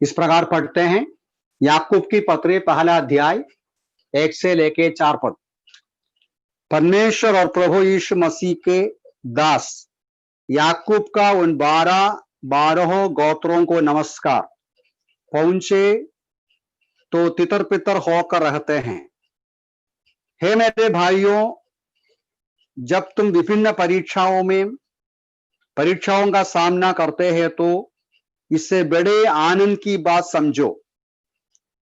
इस प्रकार पढ़ते हैं याकूब की पत्री पहला अध्याय 1 से लेके 4 पद। परमेश्वर और प्रभु यीशु मसीह के दास याकूब का उन 12 गोत्रों को नमस्कार। पहुंचे तो तितर पितर होकर रहते हैं। हे मेरे भाइयों, जब तुम विभिन्न परीक्षाओं का सामना करते हैं तो इससे बड़े आनंद की बात समझो,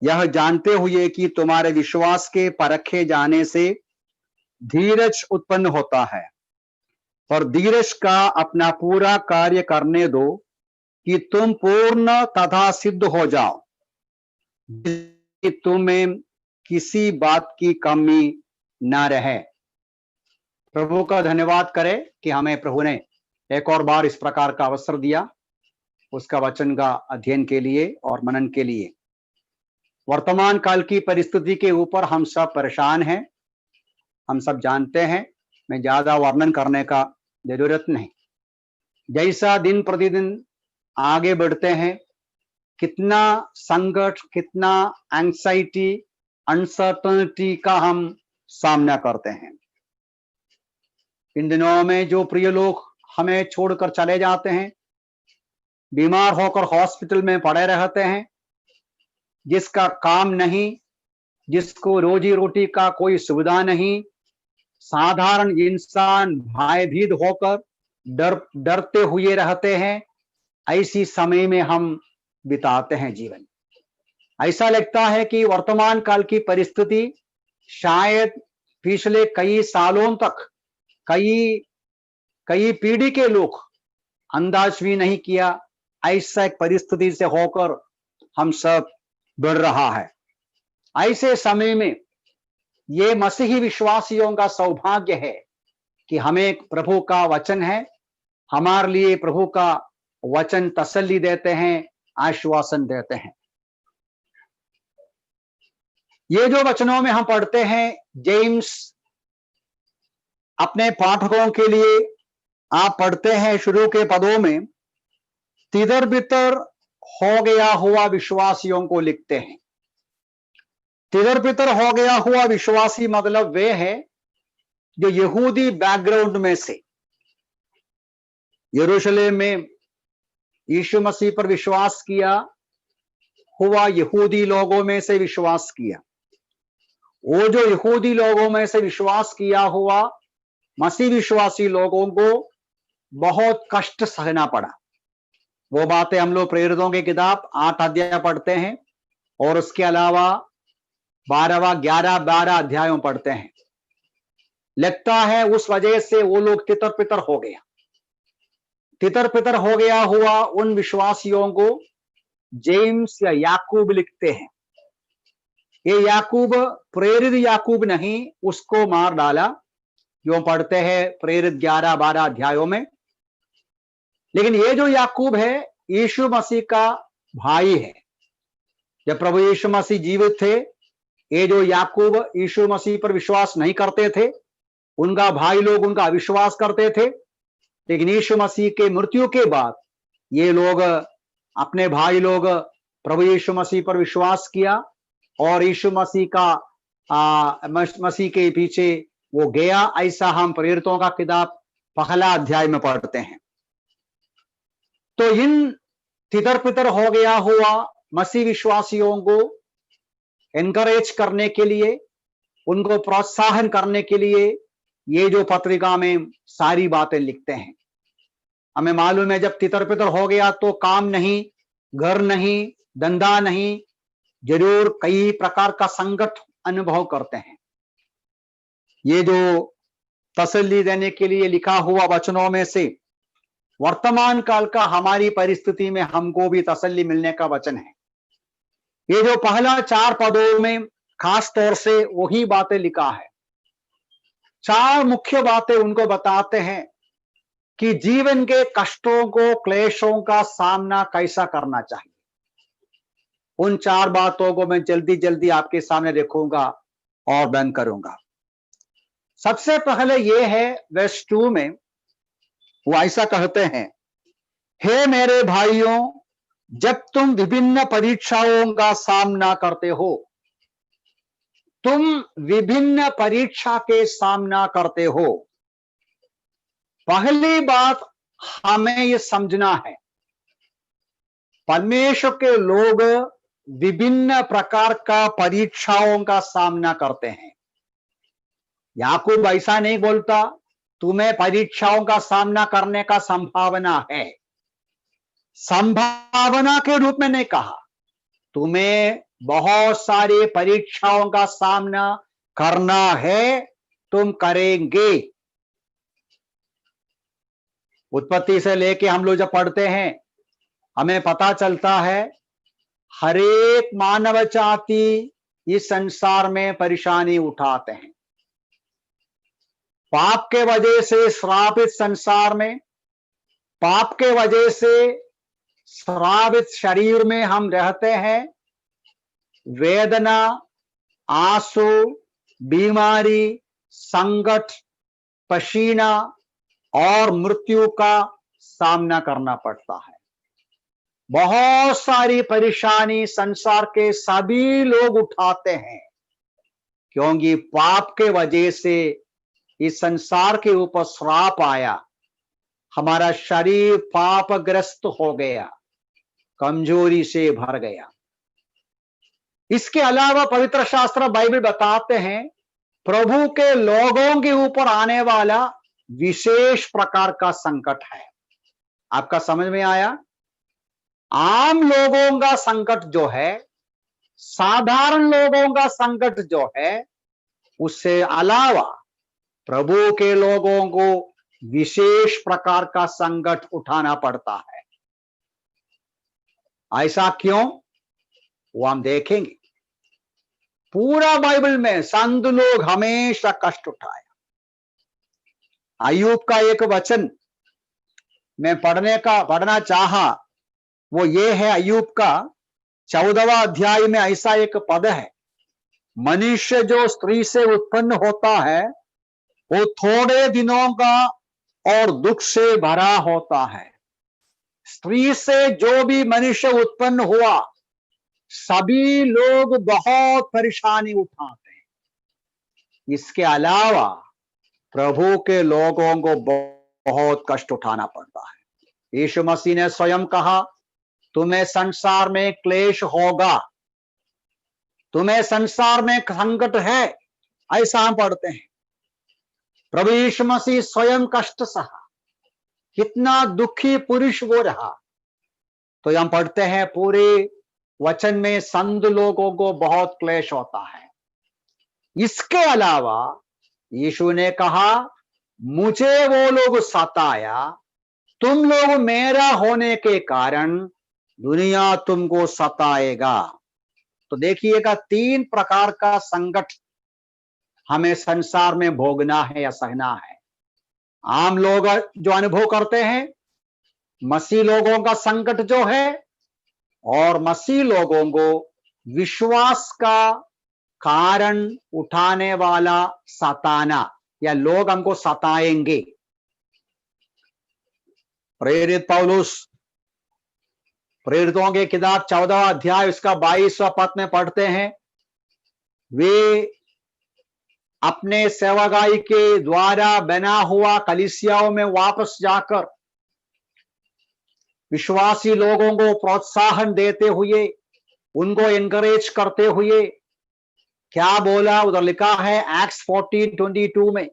यह जानते हुए कि तुम्हारे विश्वास के परखे जाने से धीरज उत्पन्न होता है, और धीरज का अपना पूरा कार्य करने दो कि तुम पूर्ण तथा सिद्ध हो जाओ, कि तुम्हें किसी बात की कमी न रहे। प्रभु का धन्यवाद करें कि हमें प्रभु ने एक और बार इस प्रकार का अवसर दिया, उसका वचन का अध्ययन के लिए और मनन के लिए। वर्तमान काल की परिस्थिति के ऊपर हम सब परेशान हैं, हम सब जानते हैं, मैं ज्यादा वर्णन करने का जरूरत नहीं। जैसा दिन प्रतिदिन आगे बढ़ते हैं, कितना संकट, कितना एंग्जाइटी, अनसर्टनिटी का हम सामना करते हैं। इन दिनों में जो प्रिय लोग हमें छोड़कर चले जाते हैं, बीमार होकर हॉस्पिटल में पड़े रहते हैं, जिसका काम नहीं, जिसको रोजी रोटी का कोई सुविधा नहीं, साधारण इंसान भयभीत होकर डरते हुए रहते हैं, ऐसी समय में हम बिताते हैं जीवन। ऐसा लगता है कि वर्तमान काल की परिस्थिति शायद पिछले कई सालों तक कई पीढ़ी के लोग अंदाज भी नहीं किया, ऐसा एक परिस्थिति से होकर हम सब बढ़ रहा है। ऐसे समय में ये मसीही विश्वासियों का सौभाग्य है कि हमें प्रभु का वचन है, हमारे लिए प्रभु का वचन तसल्ली देते हैं, आश्वासन देते हैं। ये जो वचनों में हम पढ़ते हैं, जेम्स अपने पाठकों के लिए आप पढ़ते हैं शुरू के पदों में तितर बितर हो गया हुआ विश्वासियों को लिखते हैं। तितर बितर हो गया हुआ विश्वासी मतलब वे है जो यहूदी बैकग्राउंड में से यरूशलेम में यीशु मसीह पर विश्वास किया हुआ यहूदी लोगों में से विश्वास किया। वो जो यहूदी लोगों में से विश्वास किया हुआ मसीह विश्वासी लोगों को बहुत कष्ट सहना पड़ा। वो बातें हम लोग प्रेरितों की किताब 8 अध्याय पढ़ते हैं और उसके अलावा 12 अध्यायों पढ़ते हैं। लगता है उस वजह से वो लोग तितर पितर हो गया। तितर पितर हो गया हुआ उन विश्वासियों को जेम्स या याकूब लिखते हैं। ये याकूब प्रेरित याकूब नहीं, उसको मार डाला, जो पढ़ते हैं प्रेरित 11-12 अध्यायों में। लेकिन ये जो याकूब है यीशु मसीह का भाई है। जब प्रभु यीशु मसीह जीवित थे, ये जो याकूब यीशु मसीह पर विश्वास नहीं करते थे, उनका भाई लोग उनका अविश्वास करते थे। लेकिन यीशु मसीह के मृत्यु के बाद ये लोग अपने भाई लोग प्रभु यीशु मसीह पर विश्वास किया और यीशु मसीह का मसीह के पीछे वो गया। ऐसा हम प्रेरितों का किताब पहला अध्याय में पढ़ते हैं। तो इन तितर पितर हो गया हुआ मसीह विश्वासियों को एनकरेज करने के लिए, उनको प्रोत्साहन करने के लिए ये जो पत्रिका में सारी बातें लिखते हैं। हमें मालूम है जब तितर पितर हो गया तो काम नहीं, घर नहीं, धंधा नहीं, जरूर कई प्रकार का संकट अनुभव करते हैं। ये जो तसल्ली देने के लिए लिखा हुआ वचनों में से वर्तमान काल का हमारी परिस्थिति में हमको भी तसल्ली मिलने का वचन है। ये जो पहला 4 पदों में खास तौर से वही बातें लिखा है। 4 मुख्य बातें उनको बताते हैं कि जीवन के कष्टों को, क्लेशों का सामना कैसा करना चाहिए। उन 4 बातों को मैं जल्दी जल्दी आपके सामने रखूंगा और बयान करूंगा। सबसे पहले ये है वर्स 2 में वो ऐसा कहते हैं, हे मेरे भाइयों, जब तुम विभिन्न परीक्षाओं का सामना करते हो, तुम विभिन्न परीक्षा के सामना करते हो, पहली बात हमें यह समझना है, परमेश्वर के लोग विभिन्न प्रकार का परीक्षाओं का सामना करते हैं। याकूब ऐसा नहीं बोलता तुम्हें परीक्षाओं का सामना करने का संभावना है, संभावना के रूप में नहीं कहा, तुम्हें बहुत सारी परीक्षाओं का सामना करना है, तुम करेंगे। उत्पत्ति से लेके हम लोग जब पढ़ते हैं हमें पता चलता है हर एक मानव जाति इस संसार में परेशानी उठाते हैं। पाप के वजह से श्रापित संसार में, पाप के वजह से श्रापित शरीर में हम रहते हैं। वेदना, आंसू, बीमारी, संकट, पसीना और मृत्यु का सामना करना पड़ता है। बहुत सारी परेशानी संसार के सभी लोग उठाते हैं, क्योंकि पाप के वजह से इस संसार के ऊपर श्राप आया, हमारा शरीर पापग्रस्त हो गया, कमजोरी से भर गया। इसके अलावा पवित्र शास्त्र बाइबल बताते हैं प्रभु के लोगों के ऊपर आने वाला विशेष प्रकार का संकट है। आपका समझ में आया? आम लोगों का संकट जो है, साधारण लोगों का संकट जो है, उससे अलावा प्रभु के लोगों को विशेष प्रकार का संकट उठाना पड़ता है। ऐसा क्यों, वो हम देखेंगे। पूरा बाइबल में संत लोग हमेशा कष्ट उठाया। अय्यूब का एक वचन मैं पढ़ना चाहा, वो ये है अय्यूब का 14वां अध्याय में ऐसा एक पद है, मनुष्य जो स्त्री से उत्पन्न होता है वो थोड़े दिनों का और दुख से भरा होता है। स्त्री से जो भी मनुष्य उत्पन्न हुआ सभी लोग बहुत परेशानी उठाते हैं। इसके अलावा प्रभु के लोगों को बहुत कष्ट उठाना पड़ता है। यीशु मसीह ने स्वयं कहा तुम्हें संसार में क्लेश होगा, तुम्हें संसार में संकट है, ऐसा हम पढ़ते हैं। प्रभु यीशु मसीह स्वयं कष्ट सहा, कितना दुखी पुरुष वो रहा। तो हम पढ़ते हैं पूरे वचन में संत लोगों को बहुत क्लेश होता है। इसके अलावा यीशु ने कहा मुझे वो लोग सताया, तुम लोग मेरा होने के कारण दुनिया तुमको सताएगा। तो देखिएगा 3 प्रकार का संकट हमें संसार में भोगना है या सहना है। आम लोग जो अनुभव करते हैं, मसीह लोगों का संकट जो है, और मसीह लोगों को विश्वास का कारण उठाने वाला सताना, या लोग हमको सताएंगे। प्रेरित पौलुस प्रेरितों के किताब 14वां अध्याय उसका 22वां पद में पढ़ते हैं, वे अपने सेवकाई के द्वारा बना हुआ कलीसियाओं में वापस जाकर विश्वासी लोगों को प्रोत्साहन देते हुए, उनको एनकरेज करते हुए क्या बोला, उधर लिखा है एक्ट्स 14:22 में,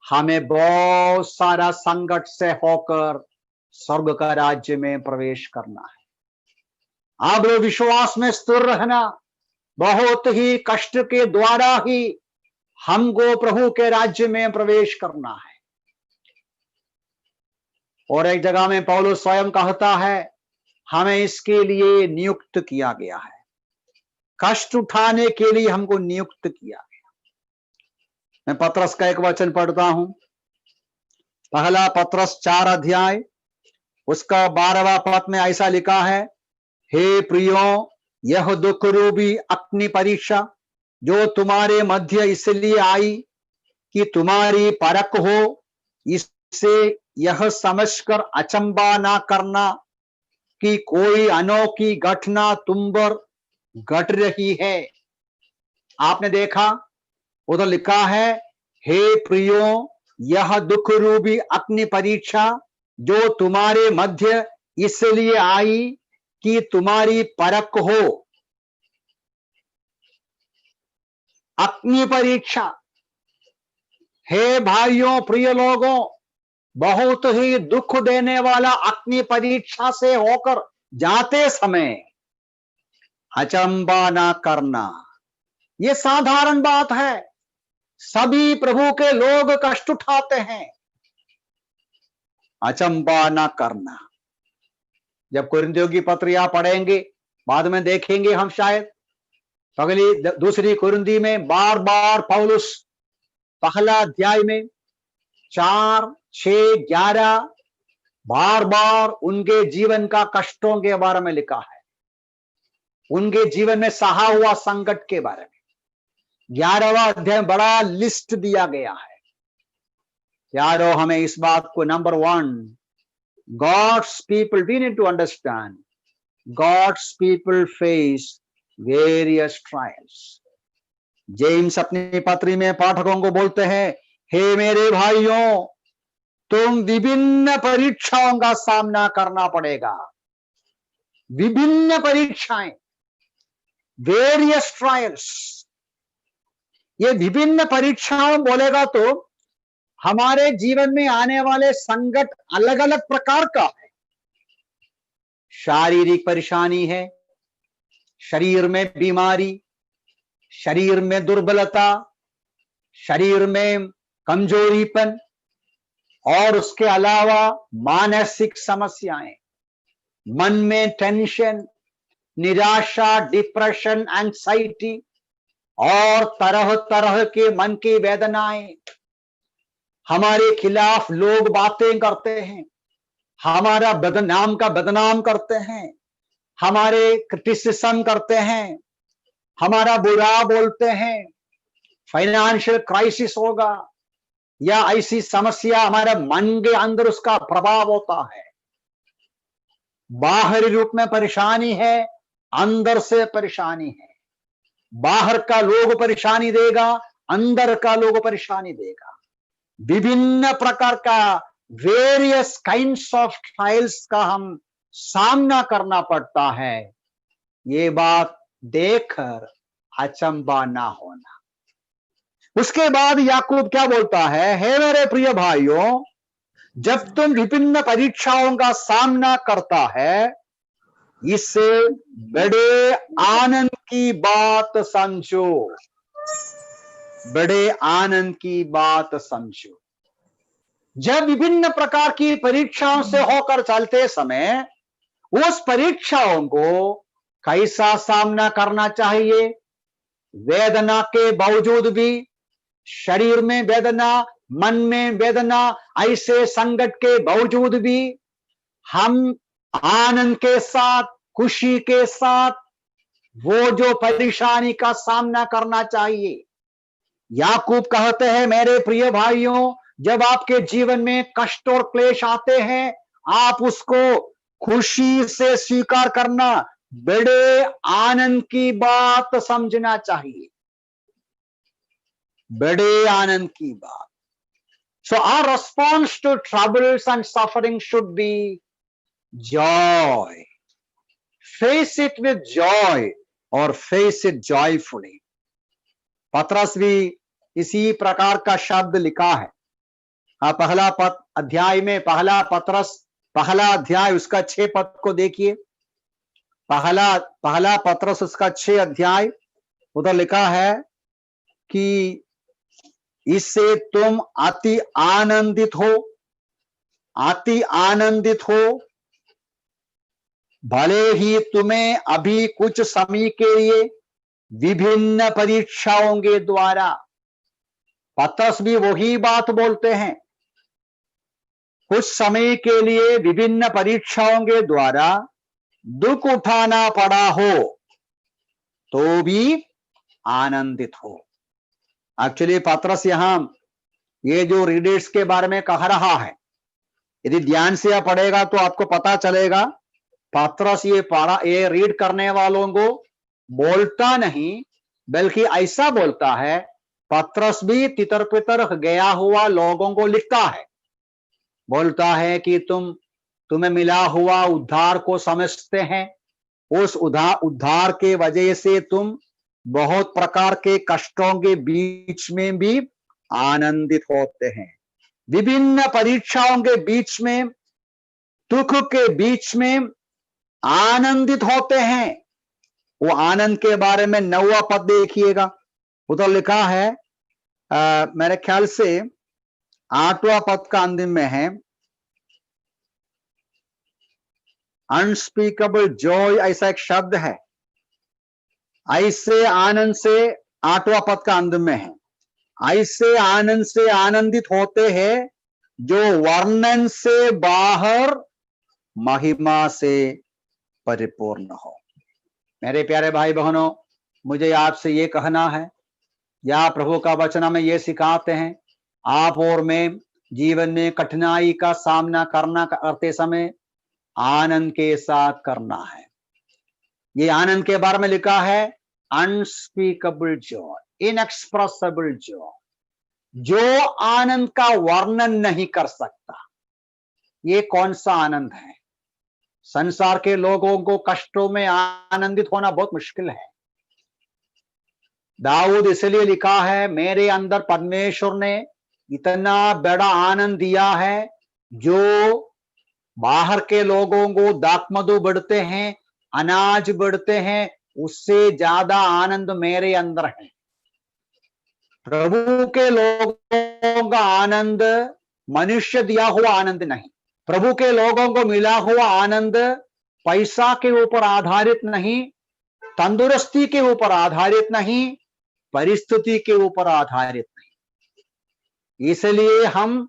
हमें बहुत सारा संकट से होकर स्वर्ग का राज्य में प्रवेश करना है। अब विश्वास में स्थिर रहना, बहुत ही कष्ट के द्वारा ही हमको प्रभु के राज्य में प्रवेश करना है। और एक जगह में पौलुस स्वयं कहता है हमें इसके लिए नियुक्त किया गया है, कष्ट उठाने के लिए हमको नियुक्त किया गया। मैं पत्रस का एक वचन पढ़ता हूं, पहला पत्रस 4 अध्याय उसका 12वां पद में ऐसा लिखा है, हे प्रियो, यह दुख रूपी अग्नि परीक्षा जो तुम्हारे मध्य इसलिए आई कि तुम्हारी परख हो, इससे यह समझकर अचंबा ना करना कि कोई अनोखी घटना तुम पर घट रही है। आपने देखा उधर लिखा है, हे प्रियो, यह दुख रूपी अग्नि परीक्षा जो तुम्हारे मध्य इसलिए आई कि तुम्हारी परख हो। अग्नि परीक्षा। हे भाइयों, प्रिय लोगों, बहुत ही दुख देने वाला अग्नि परीक्षा से होकर जाते समय अचंबा ना करना, ये साधारण बात है। सभी प्रभु के लोग कष्ट उठाते हैं। अचंबा ना करना। जब कुरिन्थियों की पत्रियां पढ़ेंगे, बाद में देखेंगे हम शायद, अगली दूसरी कुरिन्थी में बार बार पौलुस पहला अध्याय में 4, 6, 11 बार बार उनके जीवन का कष्टों के बारे में लिखा है, उनके जीवन में सहा हुआ संकट के बारे में 11वां अध्याय में बड़ा लिस्ट दिया गया है। यारो, हमें इस बात को number 1, God's people, we need to understand, God's people face various trials. James अपनी पत्री में पाठकों को बोलते हैं, हे मेरे भाइयों, तुम विभिन्न परीक्षाओं का सामना करना पड़ेगा। विभिन्न परीक्षाएं, वेरियस ट्रायल्स। ये विभिन्न परीक्षाओं बोलेगा तो हमारे जीवन में आने वाले संकट अलग अलग प्रकार का है। शारीरिक परेशानी है, शरीर में बीमारी, शरीर में दुर्बलता, शरीर में कमजोरीपन, और उसके अलावा मानसिक समस्याएं, मन में टेंशन, निराशा, डिप्रेशन, एंजाइटी और तरह तरह के मन की वेदनाएं। हमारे खिलाफ लोग बातें करते हैं, हमारा बदनाम करते हैं, हमारे क्रिटिसिज्म करते हैं, हमारा बुरा बोलते हैं, फाइनेंशियल क्राइसिस होगा या ऐसी समस्या हमारे मन के अंदर उसका प्रभाव होता है। बाहरी रूप में परेशानी है, अंदर से परेशानी है। बाहर का लोग परेशानी देगा, अंदर का लोग परेशानी देगा। विभिन्न प्रकार का वेरियस काइंड्स ऑफ ट्रायल्स का हम सामना करना पड़ता है। ये बात देखकर अचंबा ना होना। उसके बाद याकूब क्या बोलता है, हे मेरे प्रिय भाइयों, जब तुम विभिन्न परीक्षाओं का सामना करता है, इससे बड़े आनंद की बात समझो। बड़े आनंद की बात समझो। जब विभिन्न प्रकार की परीक्षाओं से होकर चलते समय उस परीक्षाओं को कैसा सामना करना चाहिए? वेदना के बावजूद भी, शरीर में वेदना, मन में वेदना, ऐसे संकट के बावजूद भी हम आनंद के साथ, खुशी के साथ वो जो परेशानी का सामना करना चाहिए। याकूब कहते हैं, मेरे प्रिय भाइयों, जब आपके जीवन में कष्ट और क्लेश आते हैं, आप उसको खुशी से स्वीकार करना, बड़े आनंद की बात समझना चाहिए। बड़े आनंद की बात। So our response to troubles and suffering should be joy. Face it with joy or face it joyfully. पत्रस भी इसी प्रकार का शब्द लिखा है। पहला अध्याय में, पहला अध्याय उसका 6 पद को देखिए। पहला पत्रस उसका 6 अध्याय, उधर लिखा है कि इससे तुम अति आनंदित हो, भले ही तुम्हें अभी कुछ समय के लिए विभिन्न परीक्षाओं के द्वारा, पत्रस भी वही बात बोलते हैं, कुछ समय के लिए विभिन्न परीक्षाओं के द्वारा दुख उठाना पड़ा हो तो भी आनंदित हो। एक्चुअली पत्रस यहां ये जो रीडर्स के बारे में कह रहा है, यदि ध्यान से आप पढ़ेगा तो आपको पता चलेगा। पत्रस ये रीड करने वालों को बोलता नहीं, बल्कि ऐसा बोलता है, पत्रस भी तितर पितर गया हुआ लोगों को लिखता है। बोलता है कि तुम्हें मिला हुआ उद्धार को समझते हैं, उस उद्धार के वजह से तुम बहुत प्रकार के कष्टों के बीच में भी आनंदित होते हैं, विभिन्न परीक्षाओं के बीच में, दुख के बीच में आनंदित होते हैं। वो आनंद के बारे में 9वां पद देखिएगा, उधर लिखा है, मेरे ख्याल से 8वां पद का अंतिम में है, अनस्पीकेबल जॉय ऐसा एक शब्द है। ऐसे आनंद से 8वां पद का अंत में है, ऐसे आनंद से आनंदित होते हैं जो वर्णन से बाहर महिमा से परिपूर्ण हो। मेरे प्यारे भाई बहनों, मुझे आपसे ये कहना है, या प्रभु का वचन हमें ये सिखाते हैं, आप और मैं जीवन में कठिनाई का सामना करते समय आनंद के साथ करना है। ये आनंद के बारे में लिखा है, अनस्पीकेबल जॉय, इनएक्सप्रेसिबल जॉय, जो आनंद का वर्णन नहीं कर सकता। ये कौन सा आनंद है? संसार के लोगों को कष्टों में आनंदित होना बहुत मुश्किल है। दाऊद इसलिए लिखा है, मेरे अंदर परमेश्वर ने इतना बड़ा आनंद दिया है, जो बाहर के लोगों को दाखमधु बढ़ते हैं, अनाज बढ़ते हैं, उससे ज्यादा आनंद मेरे अंदर है। प्रभु के लोगों का आनंद मनुष्य दिया हुआ आनंद नहीं। प्रभु के लोगों को मिला हुआ आनंद पैसा के ऊपर आधारित नहीं, तंदुरुस्ती के ऊपर आधारित नहीं, परिस्थिति के ऊपर आधारित नहीं। इसलिए हम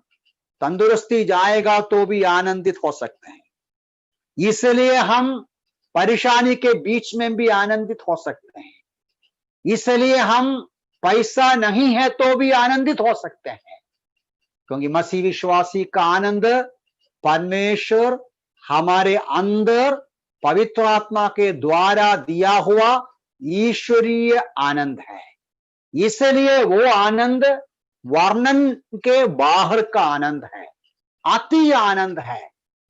तंदुरुस्ती जाएगा तो भी आनंदित हो सकते हैं, इसलिए हम परेशानी के बीच में भी आनंदित हो सकते हैं, इसलिए हम पैसा नहीं है तो भी आनंदित हो सकते हैं, क्योंकि मसीह विश्वासी का आनंद परमेश्वर हमारे अंदर पवित्र आत्मा के द्वारा दिया हुआ ईश्वरीय आनंद है। इसलिए वो आनंद वर्णन के बाहर का आनंद है, अति आनंद है,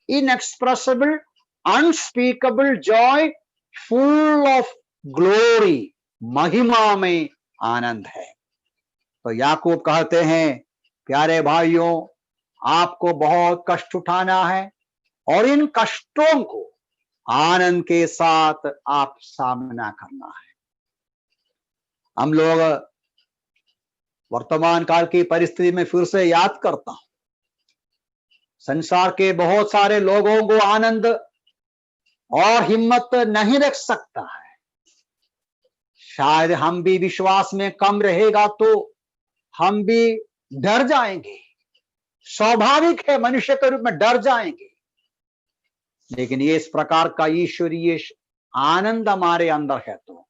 inexpressible, unspeakable Joy, full of glory, महिमा में आनंद है। तो याकूब कहते हैं, प्यारे भाइयों, आपको बहुत कष्ट उठाना है और इन कष्टों को आनंद के साथ आप सामना करना है। हम लोग वर्तमान काल की परिस्थिति में फिर से याद करता हूं, संसार के बहुत सारे लोगों को आनंद और हिम्मत नहीं रख सकता है। शायद हम भी विश्वास में कम रहेगा तो हम भी डर जाएंगे, स्वाभाविक है, मनुष्य के रूप में डर जाएंगे। लेकिन ये इस प्रकार का ईश्वरीय आनंद हमारे अंदर है, तो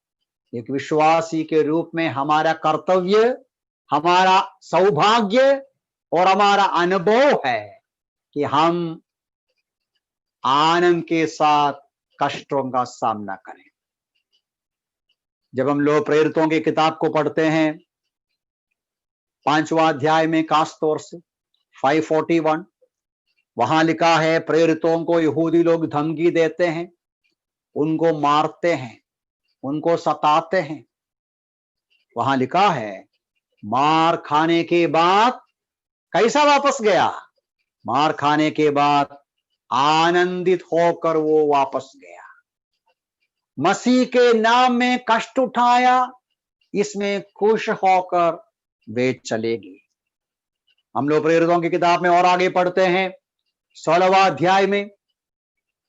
एक विश्वासी के रूप में हमारा कर्तव्य, हमारा सौभाग्य और हमारा अनुभव है कि हम आनंद के साथ कष्टों का सामना करें। जब हम लोग प्रेरितों की किताब को पढ़ते हैं, 5वां अध्याय में खास तौर से 541, वहां लिखा है, प्रेरितों को यहूदी लोग धमकी देते हैं, उनको मारते हैं, उनको सताते हैं। वहां लिखा है, मार खाने के बाद कैसा वापस गया? मार खाने के बाद आनंदित होकर वो वापस गया। मसीह के नाम में कष्ट उठाया, इसमें खुश होकर वे चलेगी। हम लोग प्रेरितों की किताब में और आगे पढ़ते हैं, 16वां अध्याय में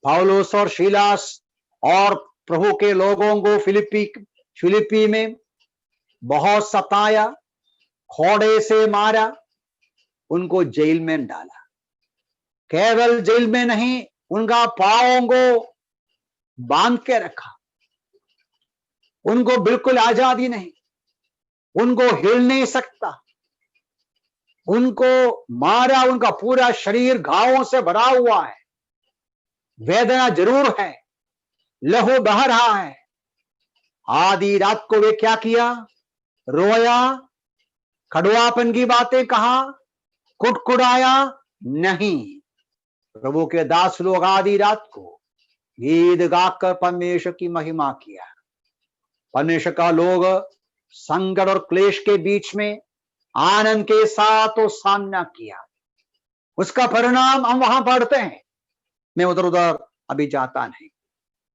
पौलुस और सीलास और प्रभु के लोगों को फिलिप्पी में बहुत सताया, खोड़े से मारा, उनको जेल में डाला। केवल जेल में नहीं, उनका पांवों को बांध के रखा, उनको बिल्कुल आजादी नहीं, उनको हिल नहीं सकता, उनको मारा, उनका पूरा शरीर घावों से भरा हुआ है, वेदना जरूर है, लहू बह रहा है। आधी रात को वे क्या किया? रोया, कड़वापन की बातें कहा, कुटकुटाया नहीं। प्रभु के दास लोग आधी रात को गीत गाकर परमेश्वर की महिमा किया। परमेश्वर का लोग संकट और क्लेश के बीच में आनंद के साथ तो सामना किया। उसका परिणाम हम वहां पढ़ते हैं। मैं उधर उधर अभी जाता नहीं,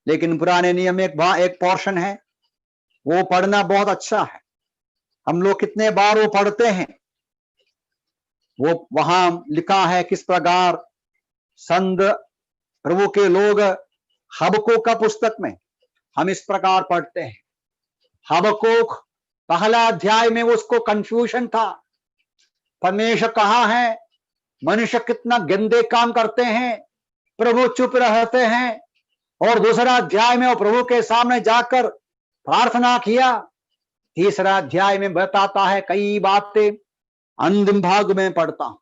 लेकिन पुराने नियम में एक पोर्शन है, वो पढ़ना बहुत अच्छा है। हम लोग कितने बार वो पढ़ते हैं। वो वहां लिखा है किस प्रकार संत प्रभु के लोग हबक्कूक का पुस्तक में हम इस प्रकार पढ़ते हैं। हबक्कूक पहला अध्याय में उसको कंफ्यूजन था, परमेश्वर कहाँ है, मनुष्य कितना गंदे काम करते हैं, प्रभु चुप रहते हैं। और दूसरा अध्याय में वो प्रभु के सामने जाकर प्रार्थना किया। तीसरा अध्याय में बताता है कई बातें, अंतिम भाग में पढ़ता हूं।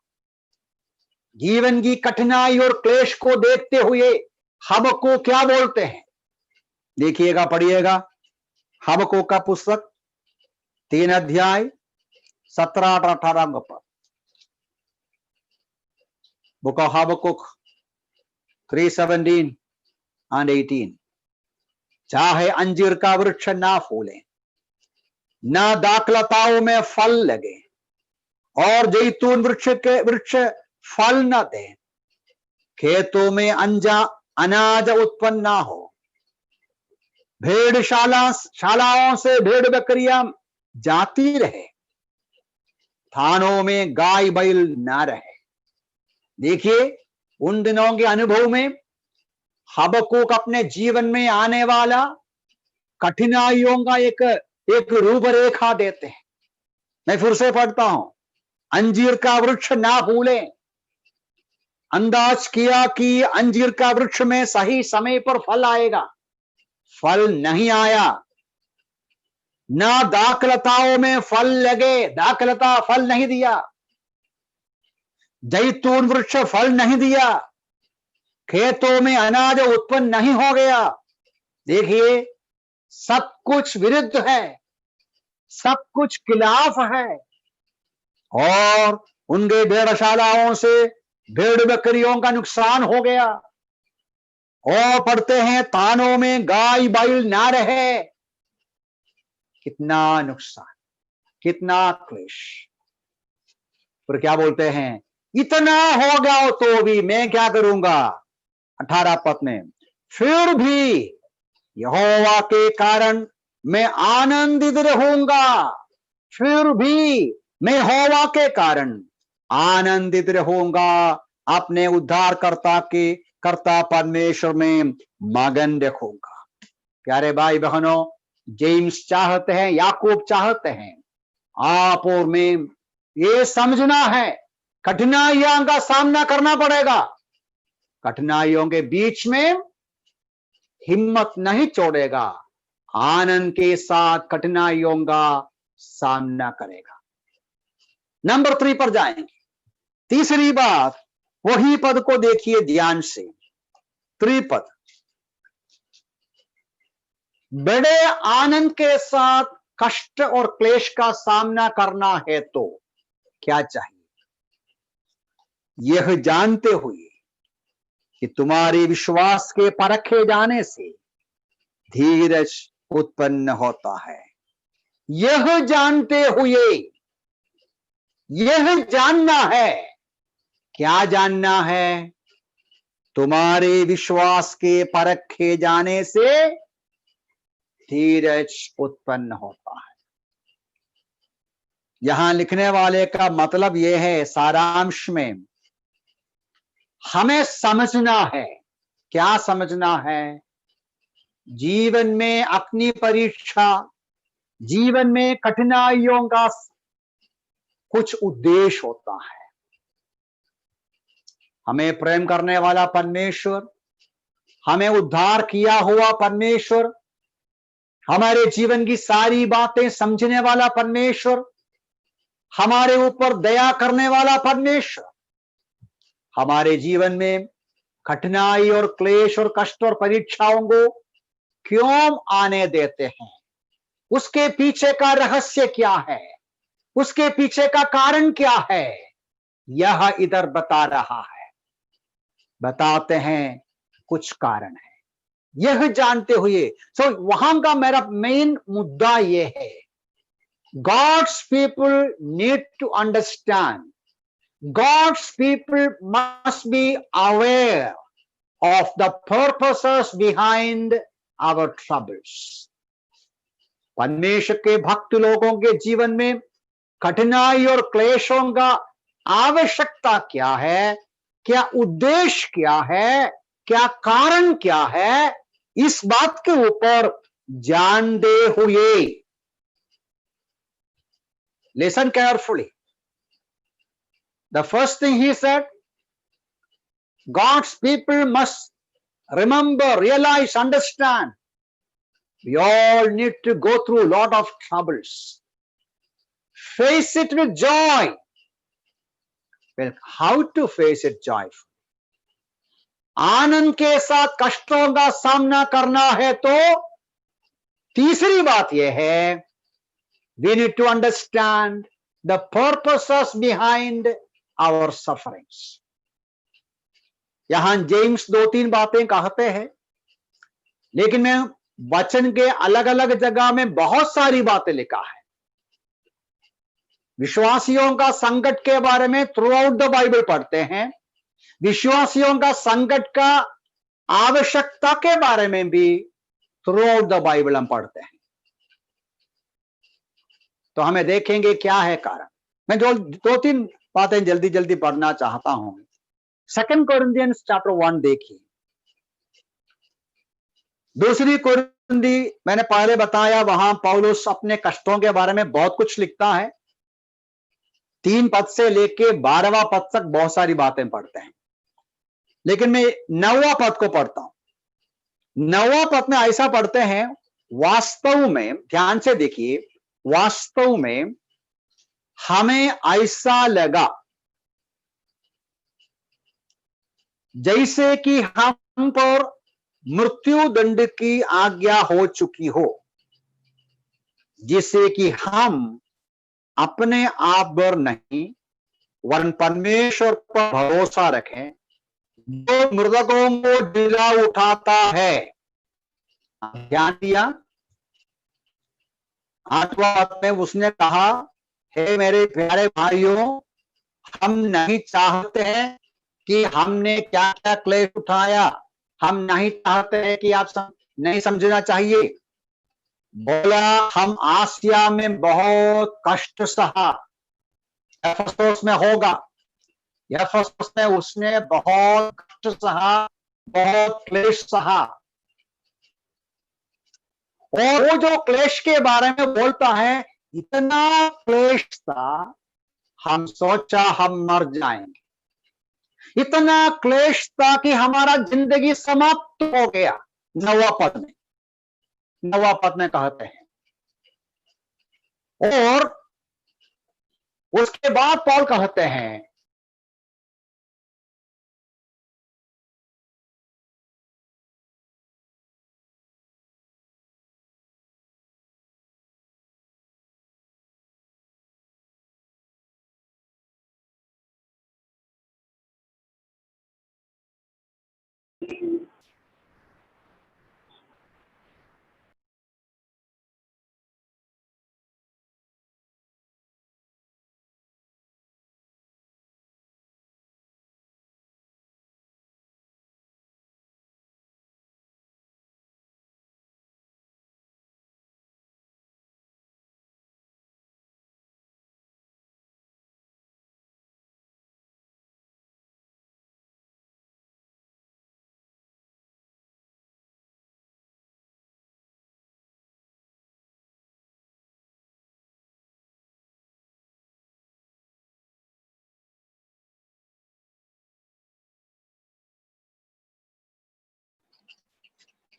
जीवन की कठिनाई और क्लेश को देखते हुए हबक्कूक क्या बोलते हैं, देखिएगा, पढ़िएगा। हबक्कूक का पुस्तक 3 अध्याय 17-18 पर। Book of Habakkuk 3:17 and 18। चाहे अंजीर का वृक्ष ना फूले, ना दाखलताओं में फल लगे, और जैतून वृक्ष फल न दे, खेतों में अनाज उत्पन्न ना हो, शालाओं से भेड़ बकरियां जाती रहे, थानों में गाय बैल ना रहे। देखिए, उन दिनों के अनुभव में हबक्कूक अपने जीवन में आने वाला कठिनाइयों का एक रूपरेखा देते हैं। मैं फिर से पढ़ता हूं। अंजीर का वृक्ष ना फूले, अंदाज किया कि अंजीर का वृक्ष में सही समय पर फल आएगा, फल नहीं आया। ना दाखलताओं में फल लगे, दाखलता फल नहीं दिया। जैतून वृक्ष फल नहीं दिया, खेतों में अनाज उत्पन्न नहीं हो गया। देखिए, सब कुछ विरुद्ध है, सब कुछ खिलाफ है। और उनके भेड़शालाओं से भेड़ बकरियों का नुकसान हो गया। और पढ़ते हैं थानों में गाय बैल ना रहे। कितना नुकसान, कितना क्लेश। फिर क्या बोलते हैं, इतना हो गया तो भी मैं क्या करूंगा? 18 पद में, फिर भी यहोवा के कारण मैं आनंदित रहूंगा। फिर भी मैं यहोवा के कारण आनंदित रहूंगा, अपने उद्धारकर्ता के कर्ता परमेश्वर में मगन रखूंगा। प्यारे भाई बहनों, जेम्स चाहते हैं, याकूब चाहते हैं, आप और मैं ये समझना है, कठिनाइयों का सामना करना पड़ेगा। कठिनाइयों के बीच में हिम्मत नहीं छोड़ेगा, आनंद के साथ कठिनाइयों का सामना करेगा। नंबर 3 पर जाएंगे। तीसरी बात, वही पद को देखिए ध्यान से। 3 पद, बड़े आनंद के साथ कष्ट और क्लेश का सामना करना है तो क्या चाहिए? यह जानते हुए कि तुम्हारे विश्वास के परखे जाने से धीरज उत्पन्न होता है। यह जानते हुए, यह जानना है। क्या जानना है? तुम्हारे विश्वास के परखे जाने से धीरज उत्पन्न होता है। यहां लिखने वाले का मतलब यह है, सारांश में हमें समझना है। क्या समझना है? जीवन में अपनी परीक्षा, जीवन में कठिनाइयों का कुछ उद्देश्य होता है। हमें प्रेम करने वाला परमेश्वर, हमें उद्धार किया हुआ परमेश्वर, हमारे जीवन की सारी बातें समझने वाला परमेश्वर, हमारे ऊपर दया करने वाला परमेश्वर, हमारे जीवन में कठिनाई और क्लेश और कष्ट और परीक्षाओं को क्यों आने देते हैं, उसके पीछे का रहस्य क्या है, उसके पीछे का कारण क्या है, यह इधर बता रहा है। बताते हैं कुछ कारण है, यह जानते हुए। वहां का मेरा मेन मुद्दा यह है, gods people need to understand, God's people must be aware of the purposes behind our troubles. परमेश्वर के भक्त लोगों के जीवन में कठिनाई और क्लेशों का आवश्यकता क्या है, क्या उद्देश्य क्या है, क्या कारण क्या है, इस बात के ऊपर जानते हुए, listen carefully. The first thing he said, God's people must remember, realize, understand. We all need to go through a lot of troubles. Face it with joy. Well, how to face it joyfully? आनंद के साथ कष्टों का सामना करना है तो तीसरी बात यह है, we need to understand the purposes behind our sufferings. यहां जेम्स 2-3 बातें कहते हैं, लेकिन मैं वचन के अलग अलग जगह में बहुत सारी बातें लिखा है। विश्वासियों का संकट के बारे में थ्रू आउट द बाइबल पढ़ते हैं, विश्वासियों का संकट का आवश्यकता के बारे में भी थ्रू आउट द बाइबल हम पढ़ते हैं। तो हमें देखेंगे क्या है कारण। मैं जो 2-3 बातें जल्दी जल्दी पढ़ना चाहता हूं। 2 कोरिन्थियंस चैप्टर 1 देखिए। 2 कोरिन्थी मैंने पहले बताया, वहां पौलुस अपने कष्टों के बारे में बहुत कुछ लिखता है। 3 पद से लेके 12वां पद तक बहुत सारी बातें पढ़ते हैं, लेकिन मैं 9वां पद को पढ़ता हूं। 9वां पद में ऐसा पढ़ते हैं, वास्तव में, ध्यान से देखिए, वास्तव में हमें ऐसा लगा जैसे कि हम पर मृत्यु दंड की आज्ञा हो चुकी हो, जिससे कि हम अपने आप पर नहीं वरन परमेश्वर पर भरोसा रखें, जो मृतकों को जिला उठाता है। ध्यान दिया, 8वां पद में उसने कहा, हे मेरे प्यारे भाइयों, हम नहीं चाहते हैं कि हमने क्या क्या क्लेश उठाया, हम नहीं चाहते हैं कि आप नहीं समझना चाहिए। बोला, हम आसिया में बहुत कष्ट सहा, एफेसुस में होगा, एफेसुस में उसने बहुत कष्ट सहा, बहुत क्लेश सहा। और वो जो क्लेश के बारे में बोलता है, इतना क्लेश था हम सोचा हम मर जाएंगे, इतना क्लेश था कि हमारा जिंदगी समाप्त हो गया। 9वां पद में कहते हैं। और उसके बाद पौल कहते हैं,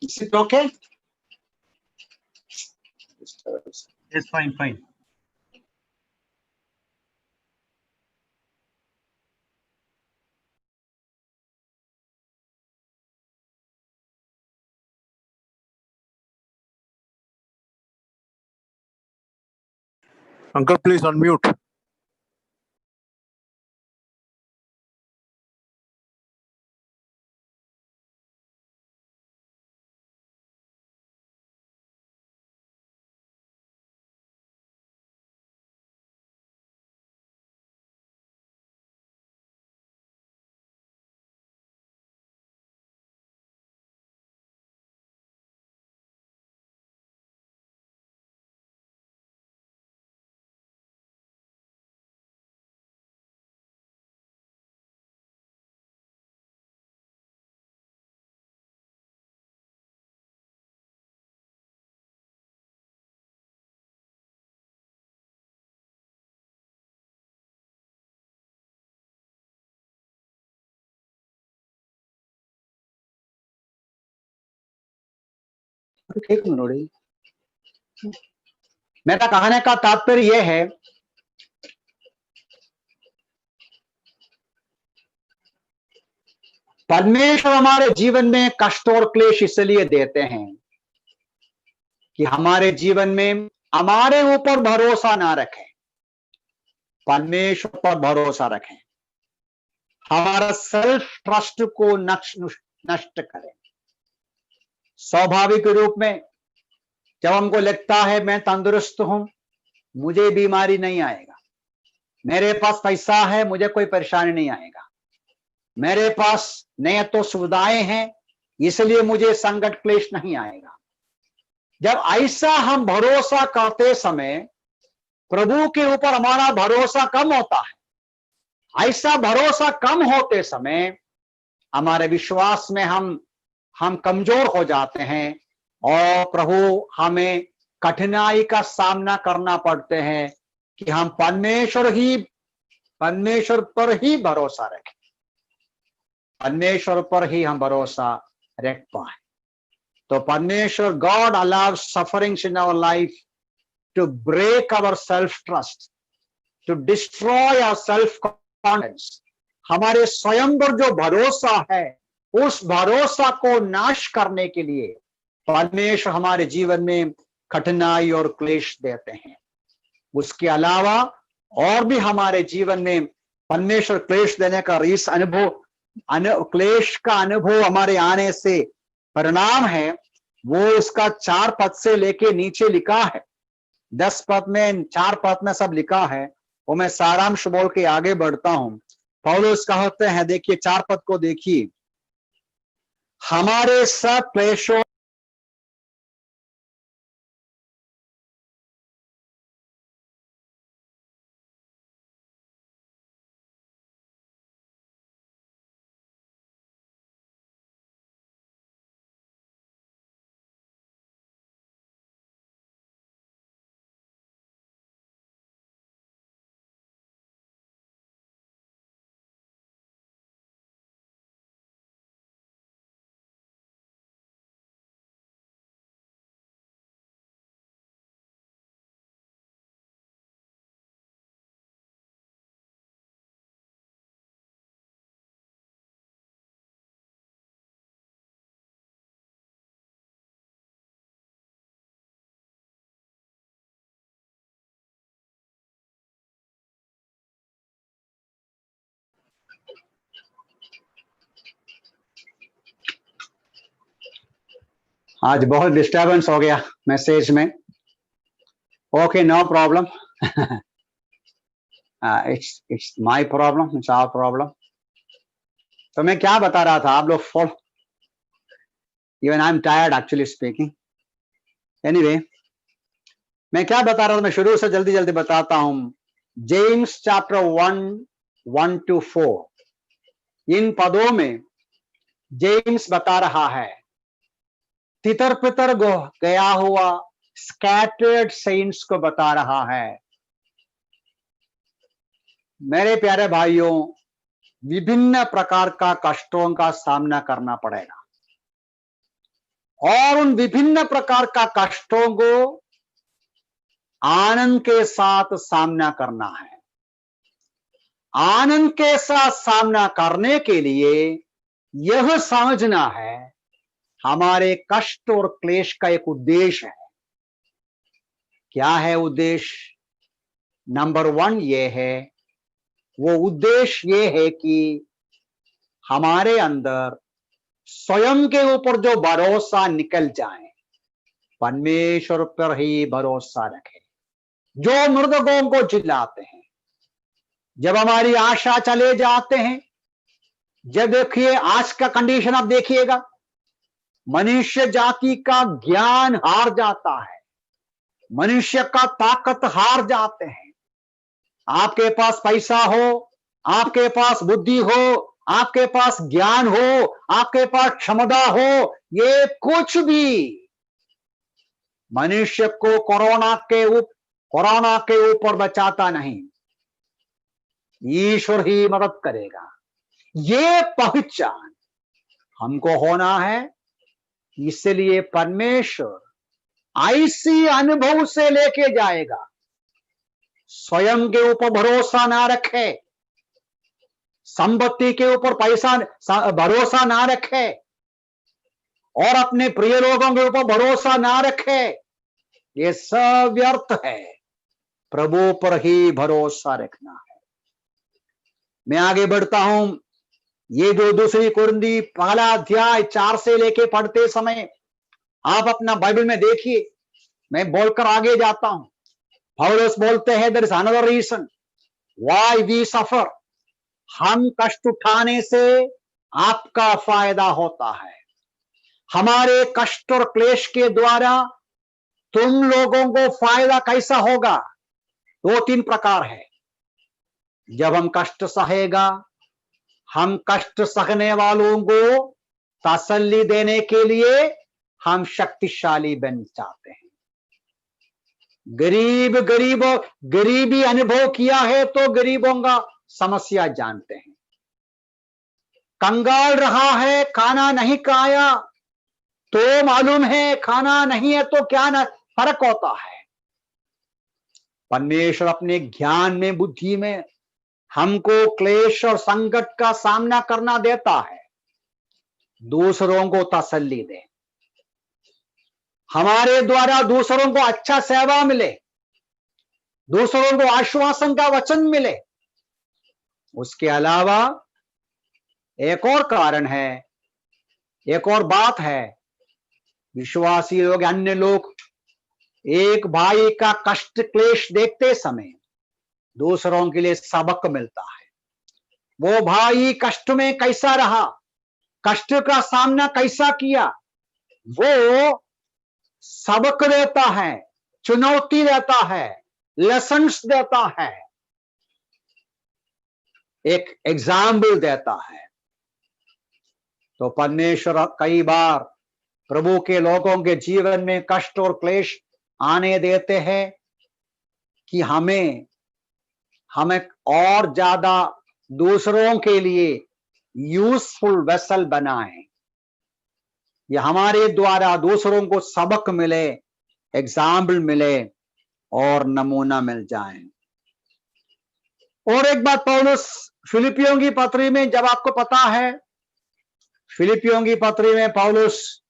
is it okay? It's fine. Uncle, please unmute. ठीक मनोड़ी, मेरा कहने का तात्पर्य यह है परमेश्वर हमारे जीवन में कष्ट और क्लेश इसलिए देते हैं कि हमारे जीवन में हमारे ऊपर भरोसा ना रखें, परमेश्वर पर भरोसा रखें, हमारा सेल्फ ट्रस्ट को नष्ट करें। स्वाभाविक रूप में जब हमको लगता है मैं तंदुरुस्त हूं, मुझे बीमारी नहीं आएगा, मेरे पास पैसा है, मुझे कोई परेशानी नहीं आएगा, मेरे पास नए तो सुविधाएं हैं, इसलिए मुझे संकट क्लेश नहीं आएगा। जब ऐसा हम भरोसा करते समय प्रभु के ऊपर हमारा भरोसा कम होता है। ऐसा भरोसा कम होते समय हमारे विश्वास में हम कमजोर हो जाते हैं और प्रभु हमें कठिनाई का सामना करना पड़ते हैं कि हम परमेश्वर पर ही भरोसा रखें, परमेश्वर पर ही हम भरोसा रख पाए। तो परमेश्वर God allows sufferings in our life to break our self trust, to destroy our self confidence. हमारे स्वयं पर जो भरोसा है उस भरोसा को नाश करने के लिए परमेश्वर हमारे जीवन में कठिनाई और क्लेश देते हैं। उसके अलावा और भी हमारे जीवन में परमेश्वर क्लेश देने का इस क्लेश का अनुभव हमारे आने से परिणाम है, वो इसका 4 पद से लेके नीचे लिखा है। 10 पद में 4 पद में सब लिखा है, वो मैं सारांश बोल के आगे बढ़ता हूं। पौलुस कहते हैं, देखिए 4 पद को देखिए, हमारे सब क्लेशों आज बहुत डिस्टर्बेंस हो गया मैसेज में। Okay, no problem, it's my problem, it's our problem. तो मैं क्या बता रहा था, आप लोग follow, even I am tired actually speaking. Anyway, मैं क्या बता रहा था, मैं शुरू से जल्दी जल्दी बताता हूं। जेम्स चैप्टर 1:1-4, इन पदों में जेम्स बता रहा है, तितर पितर गया हुआ स्कैटर्ड सेंट्स को बता रहा है, मेरे प्यारे भाइयों, विभिन्न प्रकार का कष्टों का सामना करना पड़ेगा और उन विभिन्न प्रकार का कष्टों को आनंद के साथ सामना करना है। आनंद के साथ सामना करने के लिए यह समझना है हमारे कष्ट और क्लेश का एक उद्देश्य है। क्या है उद्देश्य? नंबर 1 ये है, वो उद्देश्य ये है कि हमारे अंदर स्वयं के ऊपर जो भरोसा निकल जाए, परमेश्वर पर ही भरोसा रखे। जो मृतकों को जिलाते हैं, जब हमारी आशा चले जाते हैं, जब देखिए आज का कंडीशन आप देखिएगा, मनुष्य जाति का ज्ञान हार जाता है, मनुष्य का ताकत हार जाते हैं। आपके पास पैसा हो, आपके पास बुद्धि हो, आपके पास ज्ञान हो, आपके पास क्षमता हो, ये कुछ भी मनुष्य को कोरोना के ऊपर बचाता नहीं। ईश्वर ही मदद करेगा। ये पहचान हमको होना है। इसलिए परमेश्वर ऐसी अनुभव से लेके जाएगा। स्वयं के ऊपर भरोसा ना रखे, संपत्ति के ऊपर भरोसा ना रखे, और अपने प्रिय लोगों के ऊपर भरोसा ना रखे। ये सब व्यर्थ है। प्रभु पर ही भरोसा रखना है। मैं आगे बढ़ता हूं। ये जो दूसरी कुरिन्थी पहला अध्याय 4 से लेके पढ़ते समय आप अपना बाइबल में देखिए। मैं बोलकर आगे जाता हूं। पौलुस बोलते हैं, there is another reason why we suffer. हम कष्ट उठाने से आपका फायदा होता है। हमारे कष्ट और क्लेश के द्वारा तुम लोगों को फायदा कैसा होगा? 2-3 प्रकार है। जब हम कष्ट सहेगा, हम कष्ट सहने वालों को तसल्ली देने के लिए हम शक्तिशाली बन जाते हैं। गरीबी अनुभव किया है तो गरीबों का समस्या जानते हैं। कंगाल रहा है, खाना नहीं खाया तो मालूम है, खाना नहीं है तो क्या न फर्क होता है। परमेश्वर अपने ज्ञान में, बुद्धि में हमको क्लेश और संकट का सामना करना देता है। दूसरों को तसल्ली दे, हमारे द्वारा दूसरों को अच्छा सेवा मिले, दूसरों को आश्वासन का वचन मिले। उसके अलावा एक और कारण है, एक और बात है। विश्वासी लोग, अन्य लोग एक भाई का कष्ट क्लेश देखते समय दूसरों के लिए सबक मिलता है। वो भाई कष्ट में कैसा रहा, कष्ट का सामना कैसा किया, वो सबक देता है, चुनौती देता है, लेसन्स देता है, एक एग्जाम्पल देता है। तो परमेश्वर कई बार प्रभु के लोगों के जीवन में कष्ट और क्लेश आने देते हैं कि हमें और ज्यादा दूसरों के लिए यूजफुल वेसल बनाएं, या हमारे द्वारा दूसरों को सबक मिले, एग्जाम्पल मिले और नमूना मिल जाए। और एक बात, पौलुस फिलिपियों की पत्री में, जब आपको पता है फिलिपियों की पत्री में पौलुस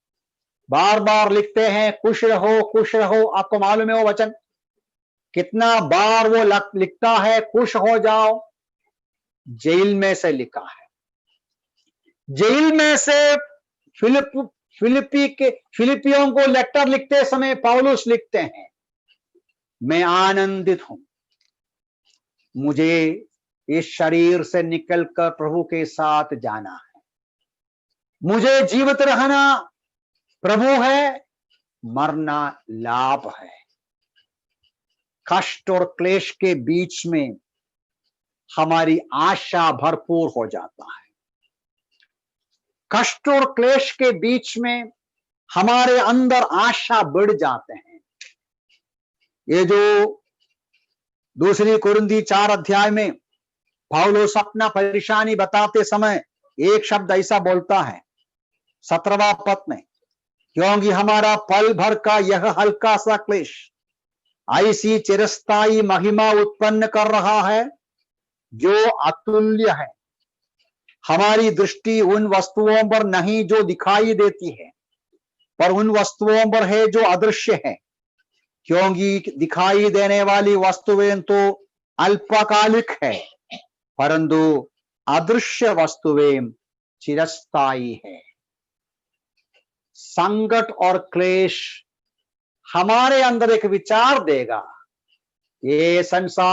बार बार लिखते हैं खुश रहो, खुश रहो। आपको मालूम है वो वचन कितना बार वो लिखता है, खुश हो जाओ। जेल में से लिखा है। जेल में से फिलिपियों को लेटर लिखते समय पौलुस लिखते हैं, मैं आनंदित हूं, मुझे इस शरीर से निकलकर प्रभु के साथ जाना है। मुझे जीवित रहना प्रभु है, मरना लाभ है। कष्ट और क्लेश के बीच में हमारी आशा भरपूर हो जाता है। कष्ट और क्लेश के बीच में हमारे अंदर आशा बढ़ जाते हैं। ये जो दूसरी कुरिन्थी 4 अध्याय में पौलुस अपना परेशानी बताते समय एक शब्द ऐसा बोलता है 17वां पद में, क्योंकि हमारा पल भर का यह हल्का सा क्लेश ऐसी चिरस्थायी महिमा उत्पन्न कर रहा है जो अतुल्य है। हमारी दृष्टि उन वस्तुओं पर नहीं जो दिखाई देती है, पर उन वस्तुओं पर है जो अदृश्य है। क्योंकि दिखाई देने वाली वस्तुएं तो अल्पकालिक है, परंतु अदृश्य वस्तुएं चिरस्थायी है। संकट और क्लेश हमारे अंदर एक विचार देगा, ये संसार